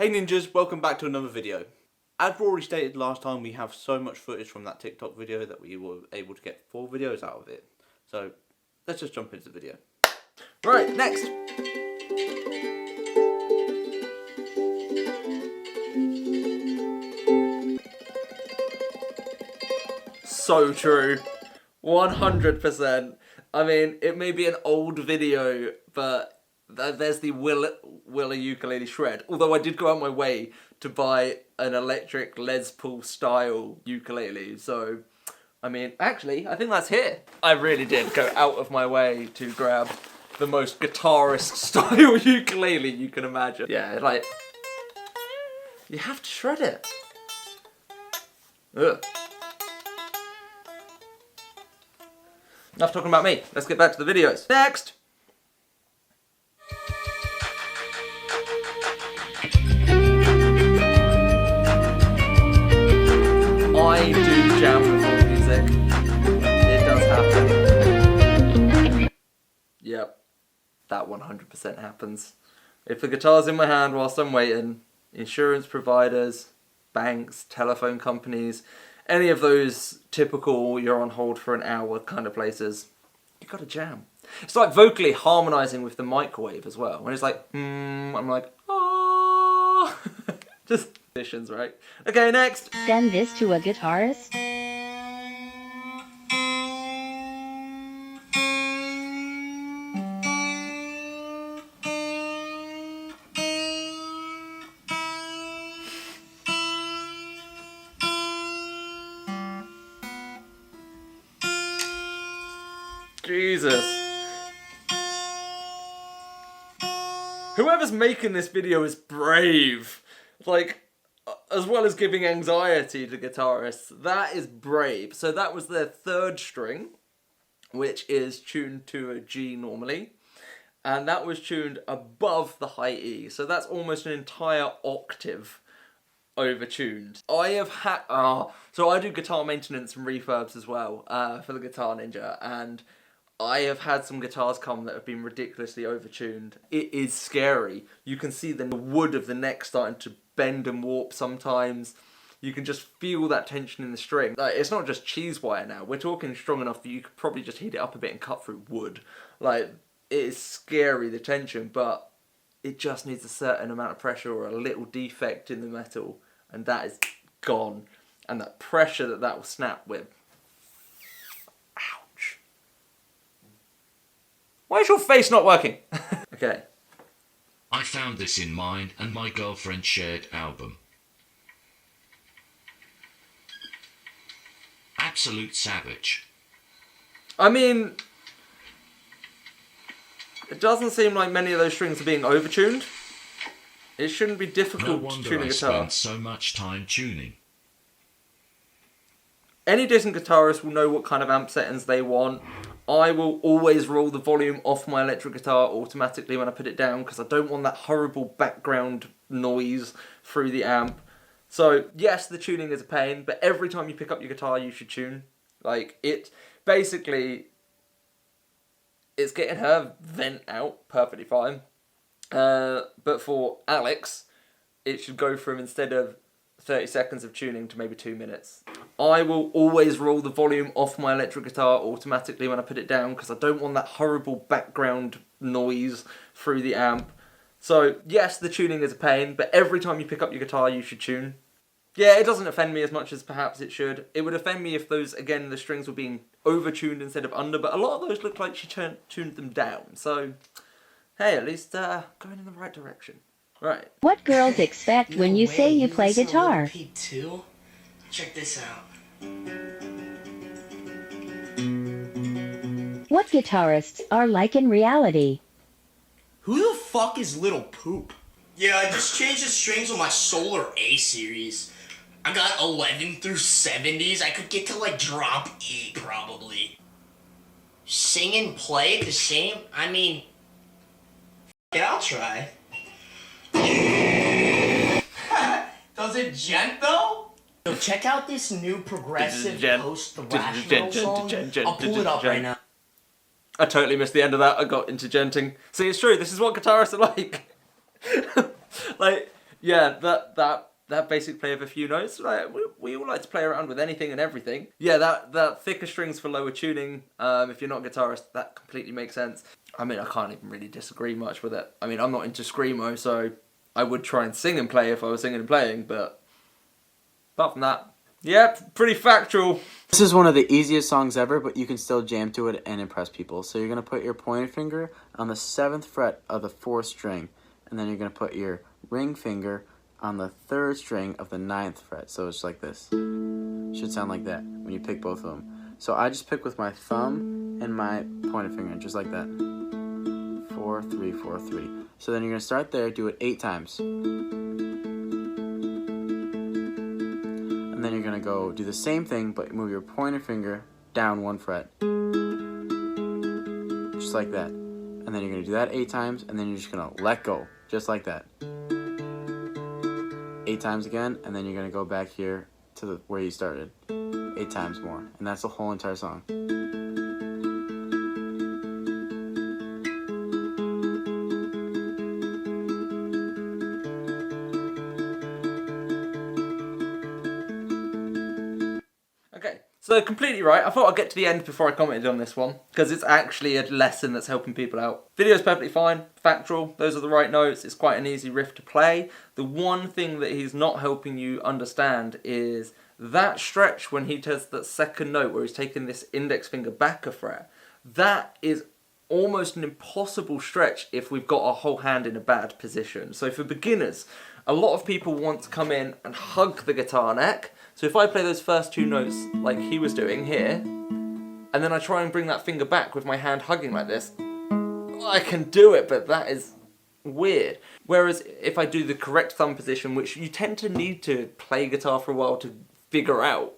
Hey ninjas, welcome back to another video. As Rory stated last time, we have so much footage from that TikTok video that we were able to get 4 videos out of it. So let's just jump into the video. Right, next. So true. 100%. I mean, it may be an old video, but there's the Willa ukulele shred. Although I did go out my way to buy an electric Les Paul style ukulele. So, I mean, actually, I think that's here. I really did go out of my way to grab the most guitarist style ukulele you can imagine. Yeah, like, you have to shred it. Ugh. Enough talking about me. Let's get back to the videos. Next! I do jam with all music. It does happen. Yep. That 100% happens. If the guitar's in my hand whilst I'm waiting, insurance providers, banks, telephone companies, any of those typical you're on hold for an hour kind of places, you gotta jam. It's like vocally harmonizing with the microwave as well. When it's like, I'm like, ah. Just conditions, right? Okay, next. Send this to a guitarist. Jesus. Whoever's making this video is brave. Like, as well as giving anxiety to guitarists, that is brave. So that was their 3rd string, which is tuned to a G normally. And that was tuned above the high E. So that's almost an entire octave overtuned. I have had, so I do guitar maintenance and refurbs as well for the Guitar Ninja. And I have had some guitars come that have been ridiculously overtuned. It is scary. You can see the wood of the neck starting to bend and warp sometimes. You can just feel that tension in the string. Like, it's not just cheese wire now. We're talking strong enough that you could probably just heat it up a bit and cut through wood. Like, it is scary, the tension, but it just needs a certain amount of pressure or a little defect in the metal, and that is gone. And that pressure that will snap with. Ouch. Why is your face not working? Okay. I found this in mine and my girlfriend's shared album. Absolute savage. I mean, it doesn't seem like many of those strings are being overtuned. It shouldn't be No difficult to wonder tune a I guitar. spend so much time tuning. Any decent guitarist will know what kind of amp settings they want. I will always roll the volume off my electric guitar automatically when I put it down because I don't want that horrible background noise through the amp. So yes, the tuning is a pain, but every time you pick up your guitar you should tune. Like, it basically, it's getting her vent out perfectly fine. But for Alex, it should go from, instead of 30 seconds of tuning, to maybe 2 minutes. I will always roll the volume off my electric guitar automatically when I put it down because I don't want that horrible background noise through the amp. So yes, the tuning is a pain, but every time you pick up your guitar you should tune. Yeah, it doesn't offend me as much as perhaps it should. It would offend me if those, again, the strings were being overtuned instead of under, but a lot of those look like she tuned them down. So, hey, at least going in the right direction. Right. What girls expect when you say you play guitar? Too? Check this out. What guitarists are like in reality? Who the fuck is Little Poop? Yeah, I just changed the strings on my Solar A series. I got 11 through 70s. I could get to like drop E probably. Sing and play the same? I mean, yeah, I'll try. Does it gent though? So check out this new progressive post-thrash song. I'll pull it up right now. I totally missed the end of that. I got into genting. See, it's true. This is what guitarists are like. Like, Yeah, that basic play of a few notes. Like we all like to play around with anything and everything. Yeah, that thicker strings for lower tuning. If you're not a guitarist, that completely makes sense. I mean, I can't even really disagree much with it. I mean, I'm not into screamo, so I would try and sing and play if I was singing and playing, but apart from that, yeah, pretty factual. This is one of the easiest songs ever, but you can still jam to it and impress people. So you're going to put your pointer finger on the 7th fret of the 4th string, and then you're going to put your ring finger on the 3rd string of the 9th fret. So it's like this. Should sound like that when you pick both of them. So I just pick with my thumb and my pointer finger, just like that. 4, 3, 4, 3. So then you're going to start there, do it 8 times. And then you're going to go do the same thing, but move your pointer finger down 1 fret. Just like that. And then you're going to do that 8 times, and then you're just going to let go. Just like that. 8 times again, and then you're going to go back here to where you started. 8 times more. And that's the whole entire song. Okay, so completely right. I thought I'd get to the end before I commented on this one, because it's actually a lesson that's helping people out. Video's perfectly fine, factual, those are the right notes, it's quite an easy riff to play. The one thing that he's not helping you understand is that stretch when he does that second note where he's taking this index finger back a fret. That is almost an impossible stretch if we've got our whole hand in a bad position. So for beginners, a lot of people want to come in and hug the guitar neck. So if I play those first 2 notes like he was doing here, and then I try and bring that finger back with my hand hugging like this, I can do it, but that is weird. Whereas if I do the correct thumb position, which you tend to need to play guitar for a while to figure out,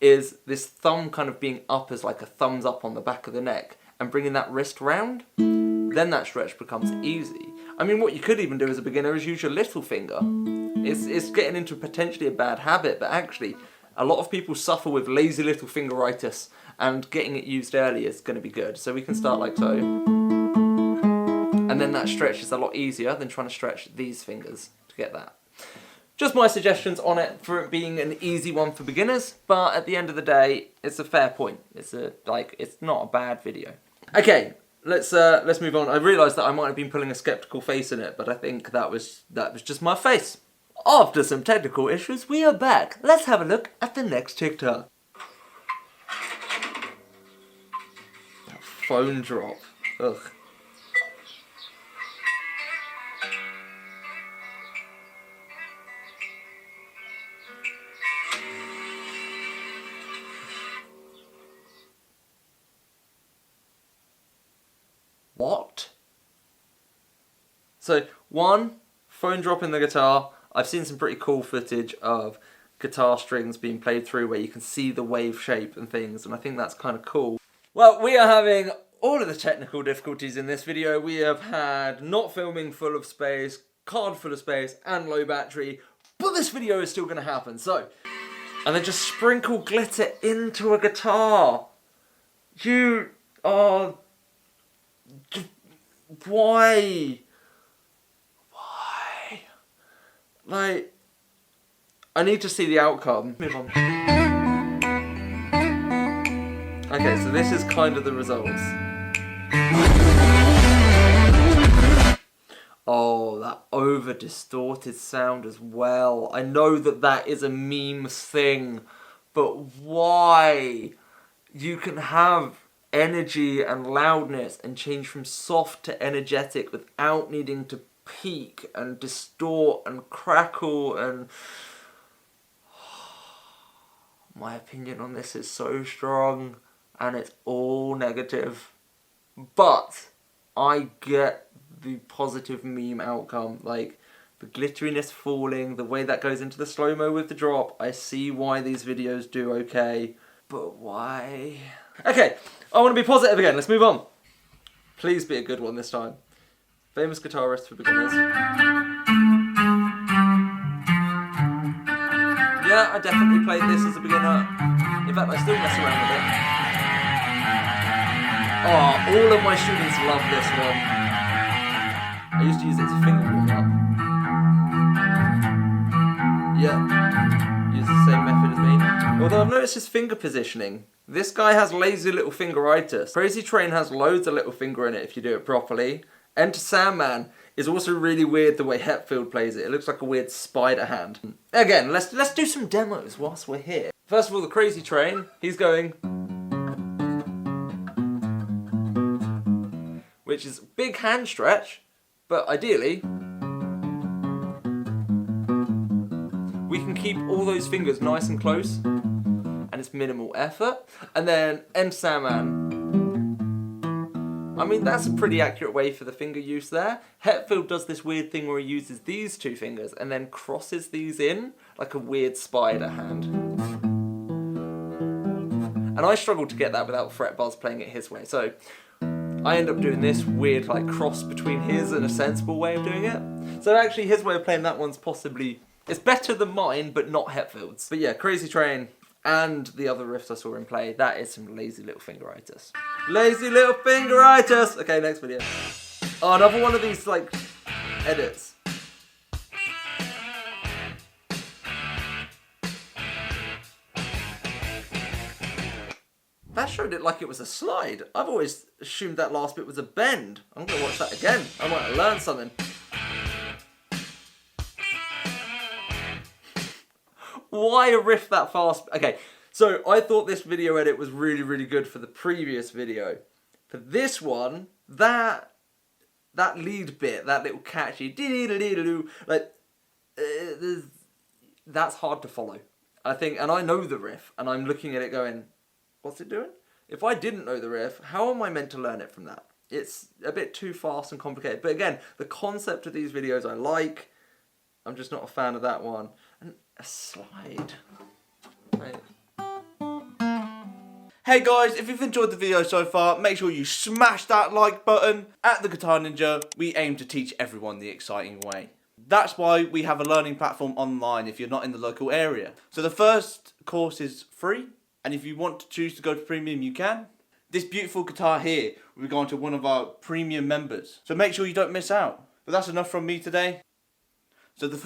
is this thumb kind of being up as like a thumbs up on the back of the neck, and bringing that wrist round, then that stretch becomes easy. I mean, what you could even do as a beginner is use your little finger. It's getting into potentially a bad habit, but actually, a lot of people suffer with lazy little fingeritis, and getting it used early is going to be good. So we can start like so. And then that stretch is a lot easier than trying to stretch these fingers to get that. Just my suggestions on it for it being an easy one for beginners, but at the end of the day, it's a fair point. It's not a bad video. Okay, let's move on. I realised that I might have been pulling a skeptical face in it, but I think that was just my face. After some technical issues, we are back. Let's have a look at the next TikTok. That phone drop. Ugh. What? So, 1, phone drop in the guitar. I've seen some pretty cool footage of guitar strings being played through where you can see the wave shape and things, and I think that's kind of cool. Well, we are having all of the technical difficulties in this video. We have had not filming full of space, card full of space, and low battery, but this video is still going to happen, so. And then just sprinkle glitter into a guitar. You are... Why? Like, I need to see the outcome. Move on. Okay, so this is kind of the results. Oh, that over-distorted sound as well. I know that that is a meme thing, but why? You can have energy and loudness and change from soft to energetic without needing to peak and distort and crackle, and my opinion on this is so strong and it's all negative, but I get the positive meme outcome, like the glitteriness falling, the way that goes into the slow-mo with the drop. I see why these videos do okay, but why? Okay, I want to be positive again, let's move on. Please be a good one this time. Famous guitarist for beginners. Yeah, I definitely played this as a beginner. In fact, I still mess around with it. Oh, all of my students love this one. I used to use it as a finger warm-up. Yeah, use the same method as me. Although I've noticed his finger positioning. This guy has lazy little fingeritis. Crazy Train has loads of little finger in it if you do it properly. Enter Sandman is also really weird the way Hetfield plays it. It looks like a weird spider hand. Again, let's do some demos whilst we're here. First of all, the Crazy Train, he's going, which is a big hand stretch, but ideally we can keep all those fingers nice and close and it's minimal effort. And then Enter Sandman, I mean, that's a pretty accurate way for the finger use there. Hetfield does this weird thing where he uses these two fingers and then crosses these in like a weird spider hand. And I struggle to get that without Fret Buzz playing it his way. So I end up doing this weird like cross between his and a sensible way of doing it. So actually his way of playing that one's possibly, it's better than mine, but not Hetfield's. But yeah, Crazy Train and the other riffs I saw him play, that is some lazy little fingeritis. Lazy little fingeritis! Okay, next video. Oh, another one of these, like, edits. That showed it like it was a slide. I've always assumed that last bit was a bend. I'm gonna watch that again. I might have learned something. Why a riff that fast? Okay, so I thought this video edit was really, really good for the previous video. For this one, that lead bit, that little catchy dee-dee-dee-dee-doo, like, that's hard to follow. I think, and I know the riff, and I'm looking at it going, what's it doing? If I didn't know the riff, how am I meant to learn it from that? It's a bit too fast and complicated. But again, the concept of these videos I like. I'm just not a fan of that one. And a slide. Right. Hey guys, if you've enjoyed the video so far, make sure you smash that like button. At The Guitar Ninja, we aim to teach everyone the exciting way. That's why we have a learning platform online if you're not in the local area. So the first course is free, and if you want to choose to go to premium, you can. This beautiful guitar here will be going to one of our premium members. So make sure you don't miss out. But that's enough from me today. So the